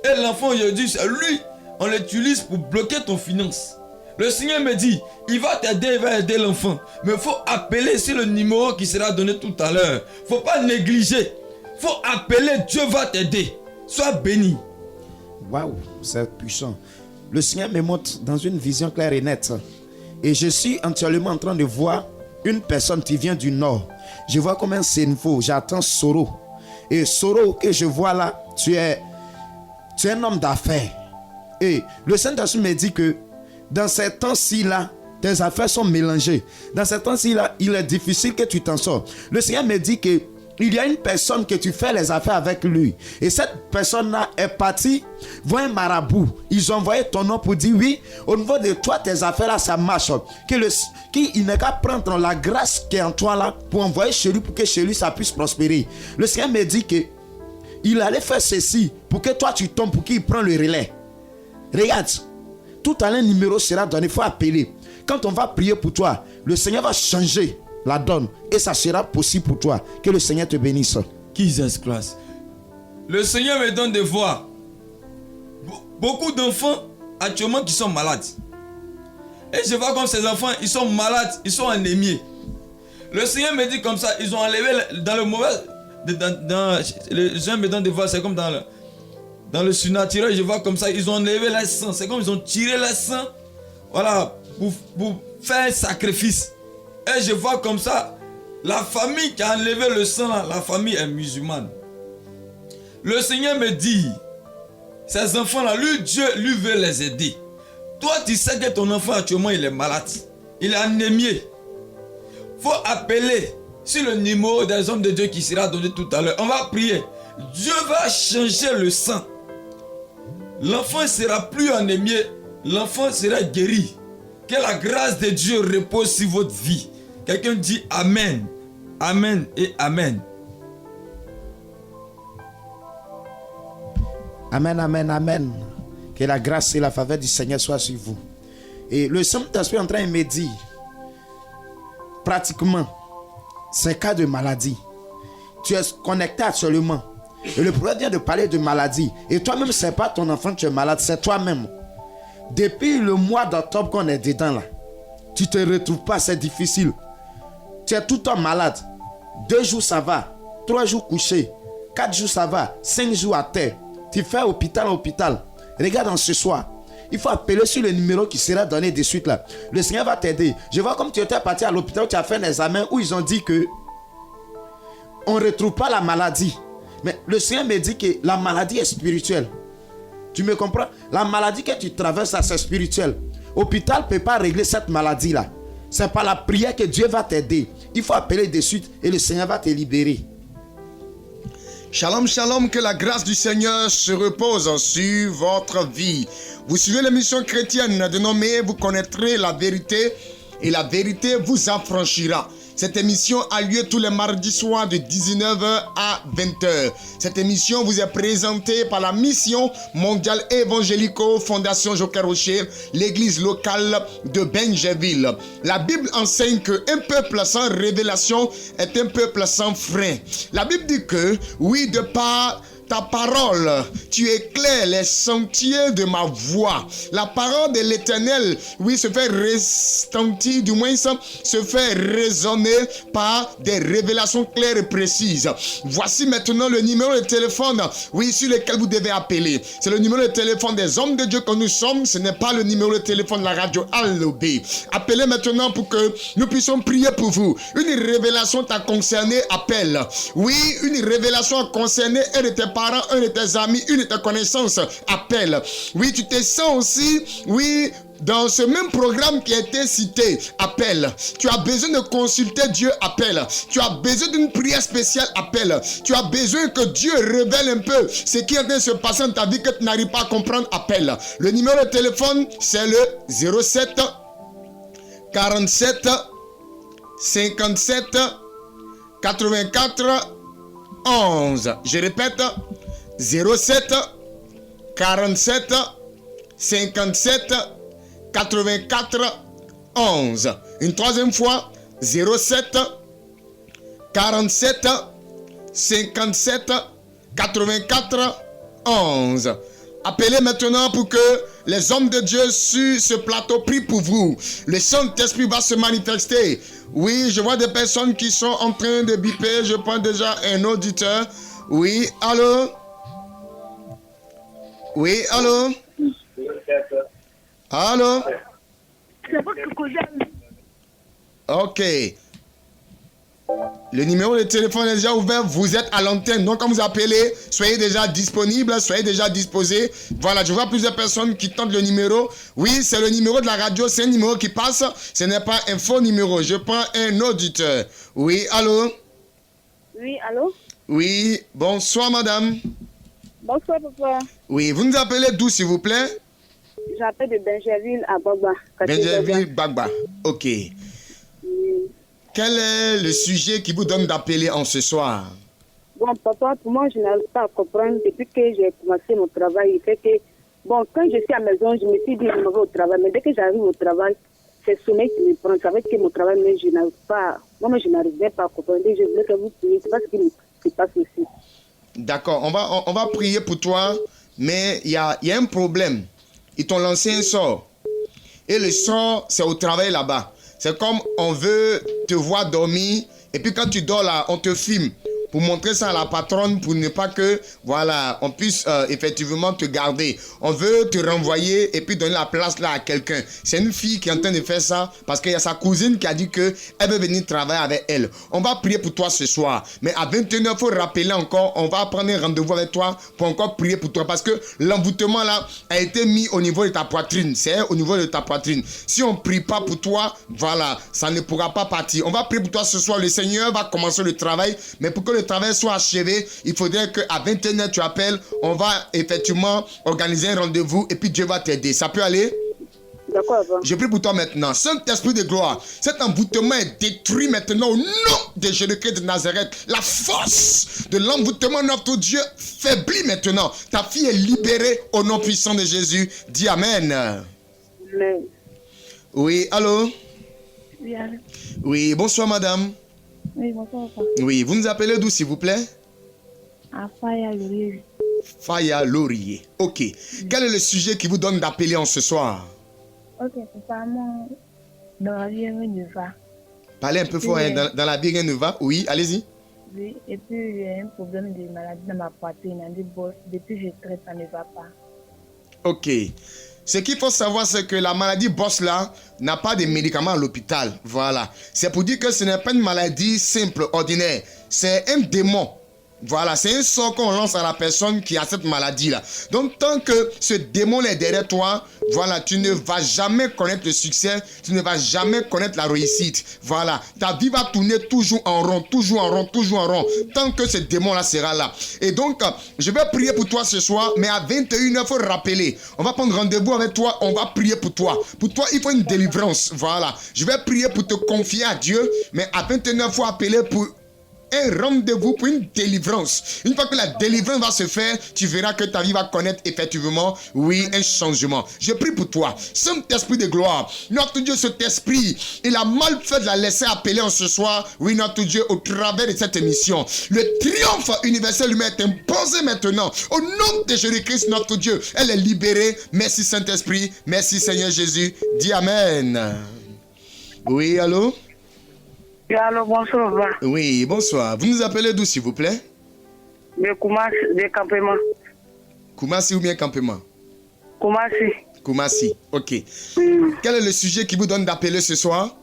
Et l'enfant, aujourd'hui, c'est lui, on l'utilise pour bloquer ton finance. Le Seigneur me dit, il va t'aider, il va aider l'enfant. Mais il faut appeler sur le numéro qui sera donné tout à l'heure. Il ne faut pas négliger. Il faut appeler, Dieu va t'aider. Sois béni. Waouh, c'est puissant. Le Seigneur me montre dans une vision claire et nette. Et je suis actuellement en train de voir une personne qui vient du nord. Je vois comme un cerveau. J'attends Soro. Et Soro que je vois là, tu es un homme d'affaires. Et le Saint-Esprit me dit que dans ces temps-ci là, tes affaires sont mélangées. Dans ces temps-ci là, il est difficile que tu t'en sors. Le Seigneur me dit que il y a une personne que tu fais les affaires avec lui. Et cette personne-là est partie voir un marabout. Ils ont envoyé ton nom pour dire oui, au niveau de toi, tes affaires là, ça marche. Qu'il n'est qu'à prendre la grâce qui est en toi là pour envoyer chez lui, pour que chez lui ça puisse prospérer. Le Seigneur me dit que il allait faire ceci pour que toi tu tombes, pour qu'il prenne le relais. Regarde. Tout à l'heure, un numéro sera donné, il faut appeler. Quand on va prier pour toi, le Seigneur va changer la donne et ça sera possible pour toi. Que le Seigneur te bénisse. Jesus Christ. Le Seigneur me donne de voir beaucoup d'enfants actuellement qui sont malades. Et je vois comme ces enfants, ils sont malades, ils sont anémiés. Le Seigneur me dit comme ça, ils ont enlevé dans le mauvais... le Seigneur me donne de voir, c'est comme dans le surnaturel, je vois comme ça, ils ont enlevé leur sang. C'est comme ils ont tiré leur sang, voilà, pour faire un sacrifice. Et je vois comme ça, la famille qui a enlevé le sang, là, la famille est musulmane. Le Seigneur me dit, ces enfants-là, lui, Dieu, lui veut les aider. Toi, tu sais que ton enfant actuellement, il est malade. Il est anémié. Il faut appeler sur le numéro des hommes de Dieu qui sera donné tout à l'heure. On va prier. Dieu va changer le sang. L'enfant ne sera plus anémié. l'enfant sera guéri. Que la grâce de Dieu repose sur votre vie. Quelqu'un dit Amen. Amen et Amen. Amen, amen, amen. Que la grâce et la faveur du Seigneur soient sur vous. Et le Saint-Esprit est en train de me dire, pratiquement, c'est un cas de maladie. Tu es connecté actuellement. Et le prophète vient de parler de maladie. Et toi-même, ce n'est pas ton enfant que tu es malade, c'est toi-même. Depuis le mois d'octobre qu'on est dedans là, tu ne te retrouves pas, c'est difficile. Tu es tout le temps malade. 2 jours ça va, 3 jours couché, 4 jours ça va, 5 jours à terre. Tu fais hôpital. Regarde en ce soir. Il faut appeler sur le numéro qui sera donné de suite là. Le Seigneur va t'aider. Je vois comme tu étais parti à l'hôpital où tu as fait un examen où ils ont dit que on ne retrouve pas la maladie. Mais le Seigneur me dit que la maladie est spirituelle. Tu me comprends? La maladie que tu traverses, c'est spirituel. L'hôpital ne peut pas régler cette maladie-là. C'est par la prière que Dieu va t'aider. Il faut appeler de suite et le Seigneur va te libérer. Shalom, shalom, que la grâce du Seigneur se repose sur votre vie. Vous suivez l'émission chrétienne dénommée Vous connaîtrez la vérité et la vérité vous affranchira. Cette émission a lieu tous les mardis soirs de 19h à 20h. Cette émission vous est présentée par la mission mondiale évangélico Fondation Joker Rocher, l'église locale de Benjaville. La Bible enseigne qu'un peuple sans révélation est un peuple sans frein. La Bible dit que, oui, de par ta parole, tu éclaires les sentiers de ma voix. La parole de l'Éternel, oui, se fait retentir, du moins se fait résonner par des révélations claires et précises. Voici maintenant le numéro de téléphone, oui, sur lequel vous devez appeler. C'est le numéro de téléphone des hommes de Dieu que nous sommes. Ce n'est pas le numéro de téléphone de la radio Allobé. Appelez maintenant pour que nous puissions prier pour vous. Une révélation t'a concerné, appelle. Oui, une révélation a concerné un de tes parents, un de tes amis, une de tes connaissances, appelle. Oui, tu te sens aussi, oui, dans ce même programme qui a été cité, appelle. Tu as besoin de consulter Dieu, appelle. Tu as besoin d'une prière spéciale, appelle. Tu as besoin que Dieu révèle un peu ce qui est en train de se passer dans ta vie que tu n'arrives pas à comprendre, appelle. Le numéro de téléphone, c'est le 07 47 57 84 11. Je répète, 07 47 57 84 11. Une troisième fois, 07 47 57 84 11. Appelez maintenant pour que les hommes de Dieu sur ce plateau prient pour vous. Le Saint-Esprit va se manifester. Oui, je vois des personnes qui sont en train de biper. Je prends déjà un auditeur. Oui, allô? Oui, allô? Allô? C'est votre cousin. Ok. Le numéro de téléphone est déjà ouvert. Vous êtes à l'antenne. Donc, quand vous appelez, soyez déjà disponible, soyez déjà disposé. Voilà, je vois plusieurs personnes qui tentent le numéro. Oui, c'est le numéro de la radio. C'est un numéro qui passe. Ce n'est pas un faux numéro. Je prends un auditeur. Oui, allô? Oui, allô? Oui, bonsoir, madame. Bonsoir, papa. Oui, vous nous appelez d'où, s'il vous plaît? J'appelle de Benjaville à Bagba. Benjaville, Bagba. Ok. Quel est le sujet qui vous donne d'appeler en ce soir? Bon, papa, pour moi, je n'arrive pas à comprendre. Depuis que j'ai commencé mon travail, il fait que, bon, quand je suis à la maison, je me suis dit, je me vais au travail. Mais dès que j'arrive au travail, c'est le sommeil qui me prend. Ça veut dire que mon travail, mais je n'arrive pas, moi, je n'arrive pas à comprendre. Je voulais que vous priez. C'est pas ce qui se passe aussi. D'accord, on va prier pour toi, mais il y a un problème. Ils t'ont lancé un sort. Et le sort, c'est au travail là-bas. C'est comme on veut te voir dormir, et puis quand tu dors là, on te filme pour montrer ça à la patronne, pour ne pas que, voilà, on puisse effectivement te garder. On veut te renvoyer et puis donner la place là à quelqu'un. C'est une fille qui est en train de faire ça parce qu'il y a sa cousine qui a dit qu'elle veut venir travailler avec elle. On va prier pour toi ce soir. Mais à 21h, il faut rappeler encore, on va prendre un rendez-vous avec toi pour encore prier pour toi parce que l'envoûtement là a été mis au niveau de ta poitrine. C'est au niveau de ta poitrine. Si on ne prie pas pour toi, voilà, ça ne pourra pas partir. On va prier pour toi ce soir. Le Seigneur va commencer le travail, mais pour que le travail soit achevé, il faudrait qu'à 21h tu appelles, on va effectivement organiser un rendez-vous et puis Dieu va t'aider. Ça peut aller? D'accord, avant. Je prie pour toi maintenant. Saint-Esprit de gloire, cet envoûtement est détruit maintenant au nom de Jésus-Christ de Nazareth. La force de l'envoûtement de notre Dieu faiblit maintenant. Ta fille est libérée au nom puissant de Jésus. Dis Amen. Mais, Oui, allô? Oui, allô. Oui, bonsoir madame. Oui, bonsoir, papa. Oui, vous nous appelez d'où s'il vous plaît? Afaya Laurier. Faya Laurier. Ok. Quel est le sujet qui vous donne d'appeler en ce soir? Ok, papa, moi, dans la vie, rien ne va. Parlez un peu fort, hein, dans la vie rien ne va. Oui, allez-y. Oui, et puis j'ai un problème de maladie dans ma poitrine, des bosses. Depuis que je traite, ça ne va pas. Ok. Ce qu'il faut savoir, c'est que la maladie bosse là n'a pas de médicaments à l'hôpital. Voilà. C'est pour dire que ce n'est pas une maladie simple, ordinaire. C'est un démon. Voilà, c'est un sort qu'on lance à la personne qui a cette maladie-là. Donc, tant que ce démon est derrière toi, voilà, tu ne vas jamais connaître le succès, tu ne vas jamais connaître la réussite. Voilà, ta vie va tourner toujours en rond, toujours en rond, toujours en rond, tant que ce démon-là sera là. Et donc, je vais prier pour toi ce soir, mais à 21h, il faut rappeler. On va prendre rendez-vous avec toi, on va prier pour toi. Pour toi, il faut une délivrance. Voilà, je vais prier pour te confier à Dieu, mais à 21h, il faut appeler pour un rendez-vous pour une délivrance. Une fois que la délivrance va se faire, tu verras que ta vie va connaître effectivement, oui, un changement. Je prie pour toi. Saint-Esprit de gloire, notre Dieu, cet esprit, il a mal fait de la laisser appeler en ce soir, oui, notre Dieu, au travers de cette émission. Le triomphe universel lui est imposé maintenant. Au nom de Jésus-Christ, notre Dieu, elle est libérée. Merci Saint-Esprit, merci Seigneur Jésus. Dis Amen. Oui, allô? alors, bonsoir, va. Oui, bonsoir. Vous nous appelez d'où, s'il vous plaît? De Koumassi, de campement. Koumassi ou bien campement? Koumassi. Koumassi, ok. Quel est le sujet qui vous donne d'appeler ce soir?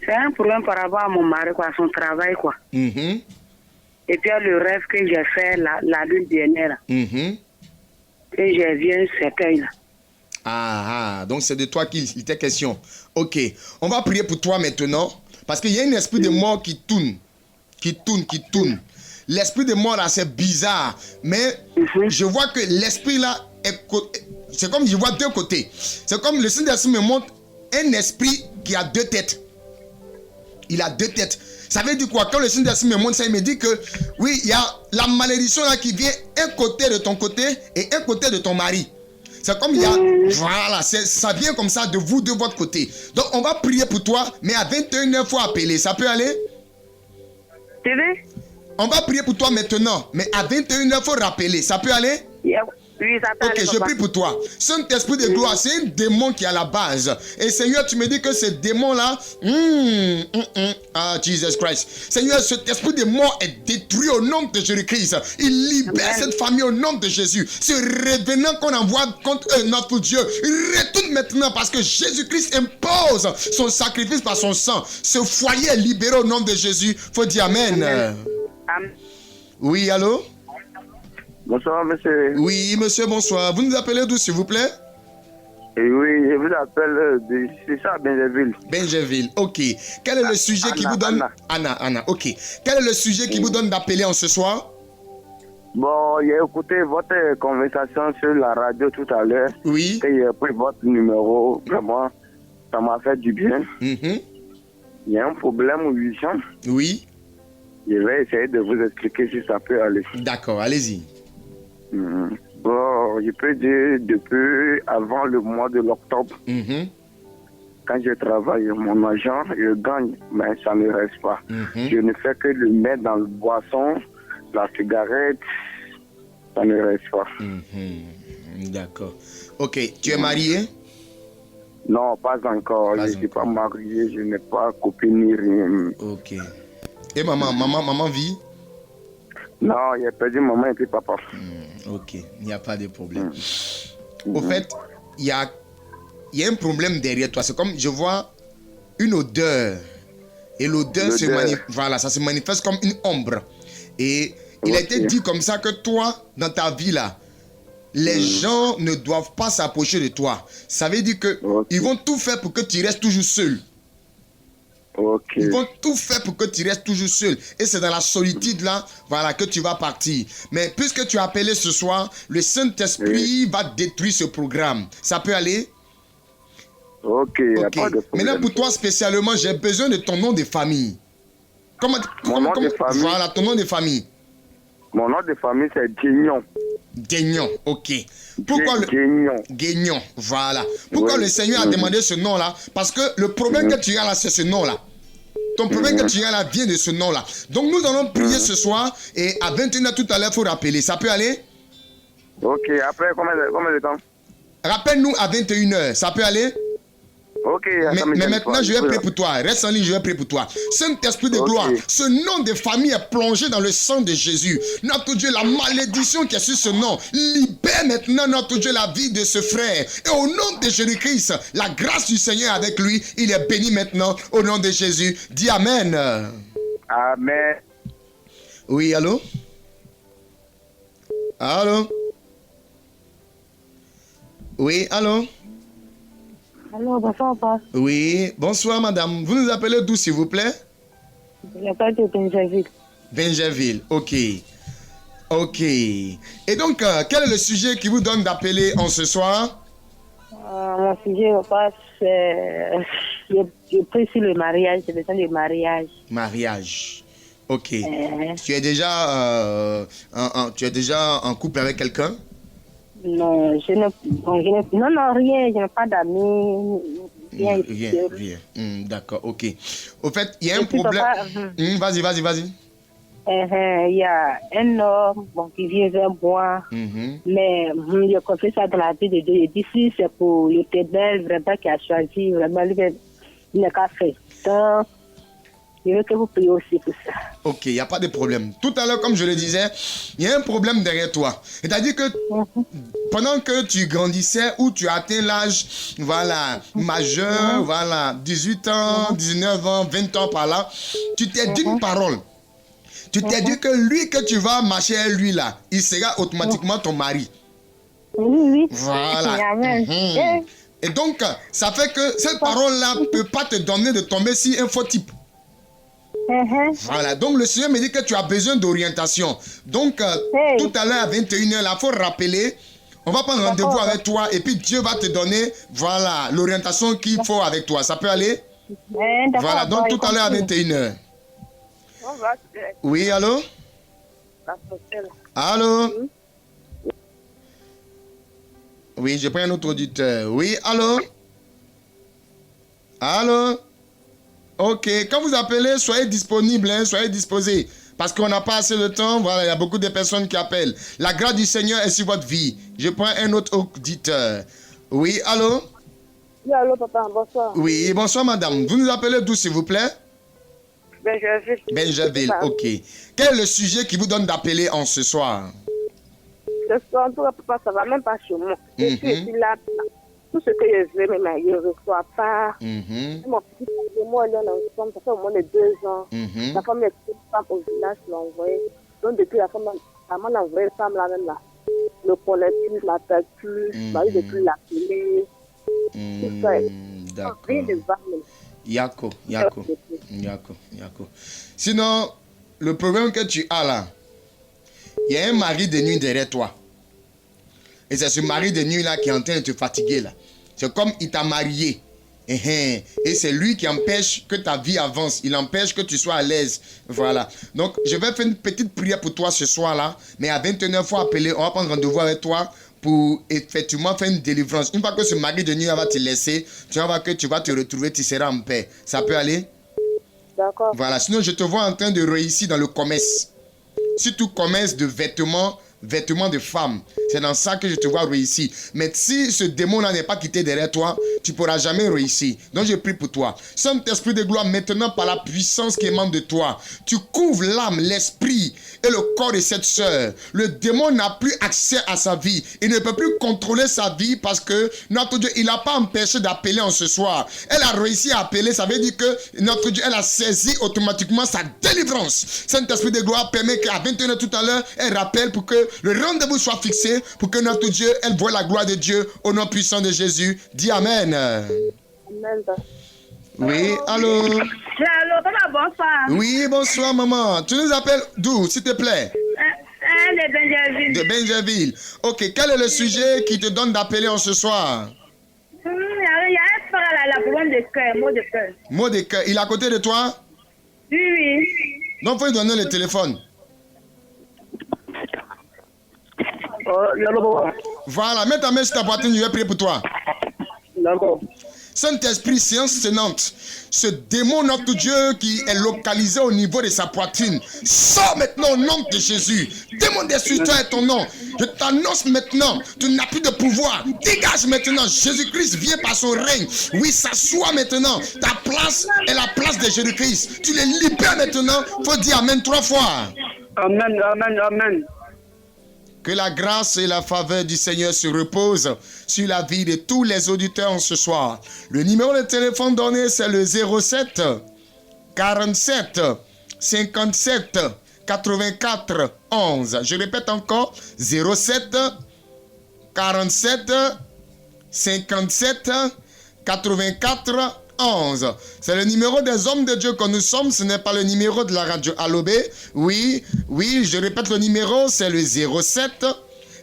C'est un problème par rapport à mon mari, quoi, à son travail, quoi. Mhm, Et puis, le rêve que j'ai fait la lune dernière, mhm. et j'ai vu un cercueil, là. Ah, donc c'est de toi qu'il était question. Ok, on va prier pour toi maintenant. Parce qu'il y a un esprit de mort qui tourne. Qui tourne. L'esprit de mort là, c'est bizarre. Mais je vois que l'esprit là, c'est comme je vois deux côtés. C'est comme le Saint-Esprit me montre un esprit qui a deux têtes. Il a deux têtes. Ça veut dire quoi? Quand le Saint-Esprit me montre ça, il me dit que oui, il y a la malédiction là qui vient un côté de ton côté et un côté de ton mari. C'est comme il y a... Voilà, ça vient comme ça de vous, de votre côté. Donc, on va prier pour toi, mais à 21h, il faut appeler. Ça peut aller? Tu veux? On va prier pour toi maintenant, mais à 21h, il faut rappeler. Ça peut aller? Oui, ça peut Ok, aller, je papa. prie pour toi. Saint-Esprit de gloire, c'est un démon qui est à la base. Et Seigneur, tu me dis que ce démon-là, Jesus Christ. Seigneur, cet esprit de mort est détruit au nom de Jésus-Christ. Il libère cette famille au nom de Jésus. Ce revenant qu'on envoie contre notre Dieu, il retourne maintenant parce que Jésus-Christ impose son sacrifice par son sang. Ce foyer est libéré au nom de Jésus. Faut dire Amen. Amen. Oui, allô? Bonsoir, monsieur. Oui, monsieur, bonsoir. Vous nous appelez d'où, s'il vous plaît? Et oui, je vous appelle c'est ça, Benjaville. Benjaville, ok. Quel est le sujet qui vous donne... Anna, ok. Quel est le sujet qui vous donne d'appeler en ce soir? Bon, j'ai écouté votre conversation sur la radio tout à l'heure. Oui. Et j'ai pris votre numéro. Vraiment, ça m'a fait du bien. Mhm. Il y a un problème urgent. Oui. Je vais essayer de vous expliquer si ça peut aller. D'accord, allez-y. Bon, je peux dire depuis avant le mois de l'octobre, Mhm. quand je travaille, mon argent, je gagne, mais ça ne reste pas. Mhm. Je ne fais que le mettre dans le boisson, la cigarette, ça ne reste pas. Mhm. D'accord. Ok, tu es marié? Non, pas encore. Pas Je ne suis pas encore. marié, je n'ai pas copine ni rien. Ok. Et maman vit? Non, j'ai perdu maman et puis papa. Ok, il n'y a pas de problème. Au fait, il y a un problème derrière toi. C'est comme je vois une odeur. Et l'odeur voilà, ça se manifeste comme une ombre. Et il a été dit comme ça que toi, dans ta vie là, les gens ne doivent pas s'approcher de toi. Ça veut dire que ils vont tout faire pour que tu restes toujours seul. Ok. Ils vont tout faire pour que tu restes toujours seul. Et c'est dans la solitude là, voilà, que tu vas partir. Mais puisque tu as appelé ce soir, le Saint-Esprit va détruire ce programme. Ça peut aller? Ok, y a Ok. pas de problème. Maintenant, pour toi spécialement, j'ai besoin de ton nom de famille. Mon nom de famille. Voilà, ton nom de famille. Mon nom de famille, c'est Guignon. Guignon, ok. Pourquoi le... Guignon. Guignon, voilà. Pourquoi Oui. le Seigneur a demandé ce nom-là? Parce que le problème que tu as là, c'est ce nom-là. Ton problème que tu as là vient de ce nom-là. Donc nous allons prier ce soir et à 21h tout à l'heure, il faut rappeler. Ça peut aller? Ok, après combien de temps? Rappelle-nous à 21h. Ça peut aller? Ok, Mais maintenant, je vais prier pour toi. Reste en ligne, je vais prier pour toi. Saint-Esprit de gloire, ce nom de famille est plongé dans le sang de Jésus. Notre Dieu, la malédiction qui est sur ce nom, libère maintenant, notre Dieu, la vie de ce frère. Et au nom de Jésus-Christ, la grâce du Seigneur avec lui, il est béni maintenant au nom de Jésus. Dis Amen. Amen. Oui, allô? Allô? Oui, allô? Alors, bonsoir, papa. Oui, bonsoir madame. Vous nous appelez d'où s'il vous plaît? Je m'appelle de Benjaville. Benjaville, ok. Ok. Et donc, quel est le sujet qui vous donne d'appeler en ce soir? Mon sujet, papa, c'est... Je prie sur le mariage, j'ai besoin de mariage. Mariage. Ok. Tu es déjà en couple avec quelqu'un? Non, non, rien, je n'ai pas d'amis. Rien. D'accord, ok. Au fait, il y a un problème. Vas-y. Il y a un homme qui vient vers moi, mais je confie ça dans la vie de Dieu. Je dis si c'est pour l'Éternel, vraiment, qui a choisi, vraiment, lui, il n'a qu'à faire. Donc, je veux que vous priez aussi pour ça. Ok, il n'y a pas de problème. Tout à l'heure, comme je le disais, il y a un problème derrière toi. C'est-à-dire que pendant que tu grandissais ou tu as atteint l'âge, voilà, majeur, voilà, 18 ans, 19 ans, 20 ans par là, tu t'es dit une parole. Tu t'es dit que lui que tu vas marcher avec lui là, il sera automatiquement ton mari. Oui. Voilà. Et donc, ça fait que cette parole-là ne peut pas te donner de tomber sur un faux type. Voilà, donc le Seigneur me dit que tu as besoin d'orientation. Donc, tout à l'heure à 21h, là, il faut rappeler. On va prendre rendez-vous avec toi et puis Dieu va te donner, voilà, l'orientation qu'il faut avec toi. Ça peut aller? Voilà, donc tout à l'heure à 21h. Oui, allô? Allô? Oui, je prends un autre auditeur. Oui, allô? Allô? Ok, quand vous appelez, soyez disponible, hein, soyez disposés. Parce qu'on n'a pas assez de temps, voilà, il y a beaucoup de personnes qui appellent. La grâce du Seigneur est sur votre vie. Je prends un autre auditeur. Oui, allô? Oui, allô, papa, bonsoir. Oui, bonsoir, madame. Vous nous appelez d'où, s'il vous plaît? Benjaville. Benjaville, ok. Quel est le sujet qui vous donne d'appeler en ce soir? Ce soir, en tout cas, papa, ça va même pas chez moi. Je suis là. Tout ce que je veux, mais je ne reçois pas. Mon petit frère, moi, il est ensemble, ça fait au moins de 2 ans. La femme est une femme au village, l'a envoyé. Donc, depuis la femme, la maman l'a envoyé, femme là, même là. Le connaît plus, l'appelle plus, mari de plus l'appeler. Tout ça. D'accord. Rien de va, Yako. Sinon, le problème que tu as là, il y a un mari de nuit derrière toi. Et c'est ce mari de nuit là qui est en train de te fatiguer là. C'est comme il t'a marié. Et c'est lui qui empêche que ta vie avance. Il empêche que tu sois à l'aise. Voilà. Donc, je vais faire une petite prière pour toi ce soir là. Mais à 21h, il faut appeler. On va prendre rendez-vous avec toi pour effectivement faire une délivrance. Une fois que ce mari de nuit va te laisser, tu vas voir que tu vas te retrouver, tu seras en paix. Ça peut aller? D'accord. Voilà. Sinon, je te vois en train de réussir dans le commerce. Surtout commerce de vêtements de femmes. C'est dans ça que je te vois réussir. Mais si ce démon-là n'est pas quitté derrière toi, tu ne pourras jamais réussir. Donc je prie pour toi. Saint-Esprit de gloire, maintenant par la puissance qui émane de toi, tu couvres l'âme, l'esprit et le corps de cette sœur. Le démon n'a plus accès à sa vie. Il ne peut plus contrôler sa vie parce que notre Dieu, il n'a pas empêché d'appeler en ce soir. Elle a réussi à appeler, ça veut dire que notre Dieu, elle a saisi automatiquement sa délivrance. Saint-Esprit de gloire permet qu'à 21h tout à l'heure, elle rappelle pour que le rendez-vous soit fixé, pour que notre Dieu, elle voit la gloire de Dieu au nom puissant de Jésus. Dis Amen. Amen. Oui, allô? Allô, papa, bonsoir. Oui, bonsoir, maman. Tu nous appelles d'où, s'il te plaît? De Benjaville. De Benjaville. Ok, quel est le sujet qui te donne d'appeler en ce soir? Il y a un frère Mordecai. Mordecai, il est à côté de toi? Oui, oui. Donc, il faut lui donner le téléphone. Voilà, mets ta main sur ta poitrine, je vais prier pour toi. D'accord. Saint-Esprit, séance tenante, ce démon, notre Dieu, qui est localisé au niveau de sa poitrine, sors maintenant au nom de Jésus. Démon destructeur est ton nom. Je t'annonce maintenant, tu n'as plus de pouvoir. Dégage maintenant. Jésus-Christ vient par son règne. Oui, s'assoit maintenant. Ta place est la place de Jésus-Christ. Tu les libères maintenant. Faut dire Amen 3 fois. Amen, amen, amen. Que la grâce et la faveur du Seigneur se reposent sur la vie de tous les auditeurs ce soir. Le numéro de téléphone donné, c'est le 07 47 57 84 11. Je répète encore, 07 47 57 84 11. C'est le numéro des hommes de Dieu que nous sommes, ce n'est pas le numéro de la radio Alobé. Oui, je répète le numéro, c'est le 07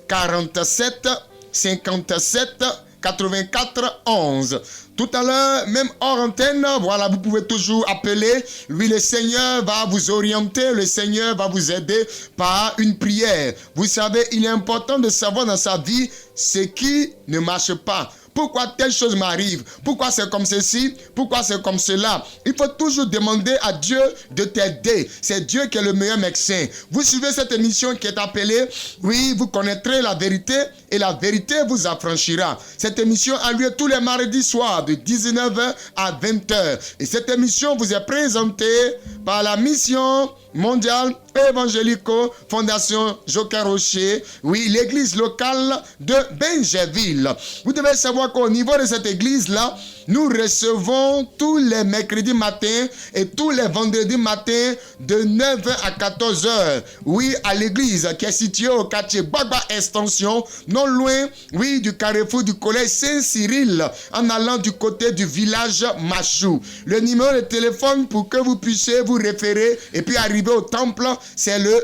47 57 84 11. Tout à l'heure, même hors antenne, voilà, vous pouvez toujours appeler. Lui, le Seigneur va vous orienter, le Seigneur va vous aider par une prière. Vous savez, il est important de savoir dans sa vie ce qui ne marche pas. Pourquoi telle chose m'arrive? Pourquoi c'est comme ceci? Pourquoi c'est comme cela? Il faut toujours demander à Dieu de t'aider. C'est Dieu qui est le meilleur médecin. Vous suivez cette émission qui est appelée « Oui, vous connaîtrez la vérité et la vérité vous affranchira ». Cette émission a lieu tous les mardis soirs de 19h à 20h. Et cette émission vous est présentée par la mission mondiale évangélico Fondation Joker Rocher, oui, l'église locale de Benjaville. Vous devez savoir qu'au niveau de cette église-là, nous recevons tous les mercredis matins et tous les vendredis matins de 9h à 14h. Oui, à l'église qui est située au quartier Baba Extension, non loin, oui, du carrefour du collège Saint-Cyril, en allant du côté du village Machou. Le numéro de téléphone pour que vous puissiez vous référer et puis arriver au temple, c'est le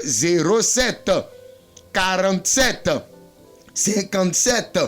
07 47 57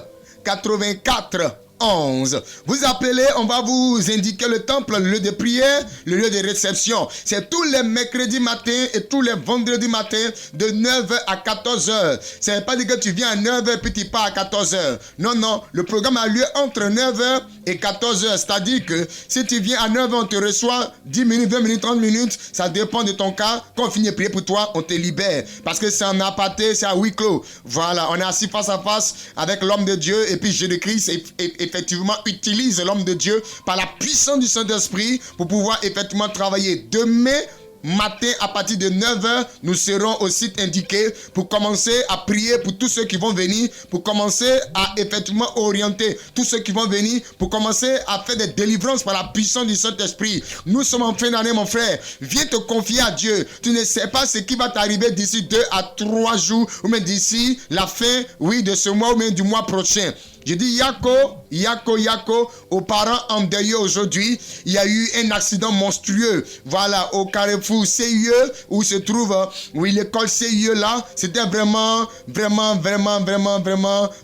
84 11. Vous appelez, on va vous indiquer le temple, le lieu de prière, le lieu de réception. C'est tous les mercredis matins et tous les vendredis matins de 9h à 14h. Ça ne veut pas dire que tu viens à 9h puis tu pars à 14h. Non, non, le programme a lieu entre 9h et 14h. C'est-à-dire que si tu viens à 9h, on te reçoit 10 minutes, 20 minutes, 30 minutes. Ça dépend de ton cas. Quand on finit de prier pour toi, on te libère. Parce que c'est en aparté, c'est à huis clos. Voilà, on est assis face à face avec l'homme de Dieu et puis Jésus-Christ effectivement utilise l'homme de Dieu par la puissance du Saint-Esprit pour pouvoir effectivement travailler. Demain matin à partir de 9h, nous serons au site indiqué pour commencer à prier pour tous ceux qui vont venir, pour commencer à effectivement orienter tous ceux qui vont venir, pour commencer à faire des délivrances par la puissance du Saint-Esprit. Nous sommes en fin d'année, mon frère. Viens te confier à Dieu. Tu ne sais pas ce qui va t'arriver d'ici 2 à 3 jours ou même d'ici la fin, oui, de ce mois ou même du mois prochain. Je dis Yako, aux parents endeuillés aujourd'hui, il y a eu un accident monstrueux. Voilà, au carrefour CIE, où se trouve, oui, l'école CIE là, c'était vraiment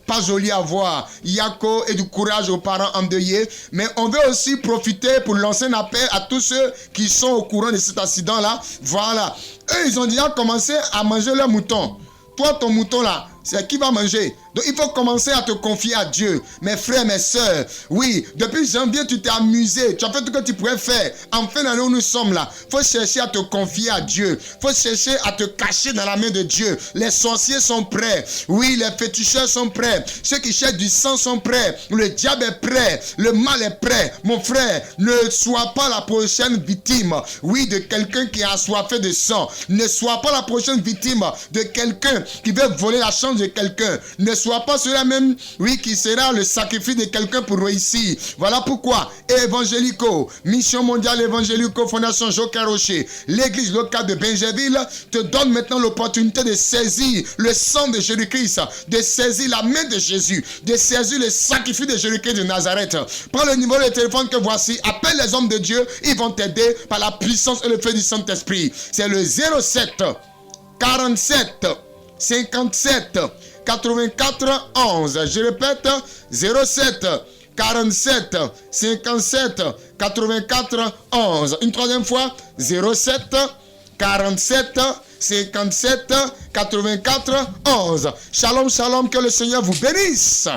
pas joli à voir. Yako et du courage aux parents endeuillés. Mais on veut aussi profiter pour lancer un appel à tous ceux qui sont au courant de cet accident là. Voilà, eux ils ont déjà commencé à manger leur mouton. Toi, ton mouton là, c'est qui va manger? Donc il faut commencer à te confier à Dieu. Mes frères, mes sœurs, oui, depuis janvier, tu t'es amusé. Tu as fait tout ce que tu pouvais faire. En fin d'année où nous sommes là, il faut chercher à te confier à Dieu. Il faut chercher à te cacher dans la main de Dieu. Les sorciers sont prêts. Oui, les féticheurs sont prêts. Ceux qui cherchent du sang sont prêts. Le diable est prêt. Le mal est prêt. Mon frère, ne sois pas la prochaine victime, oui, de quelqu'un qui a assoiffé de sang. Ne sois pas la prochaine victime de quelqu'un qui veut voler la chance de quelqu'un. Ne sois pas cela même, oui, qui sera le sacrifice de quelqu'un pour réussir. Voilà pourquoi Évangélico, Mission Mondiale Évangélico, Fondation Joker Rocher, l'église locale de Benjaville te donne maintenant l'opportunité de saisir le sang de Jésus-Christ, de saisir la main de Jésus, de saisir le sacrifice de Jésus-Christ de Nazareth. Prends le numéro de téléphone que voici, appelle les hommes de Dieu, ils vont t'aider par la puissance et le feu du Saint-Esprit. C'est le 07 47 57 84 11. Je répète, 07 47 57 84 11. Une troisième fois, 07 47 57 84 11. Shalom, shalom, que le Seigneur vous bénisse.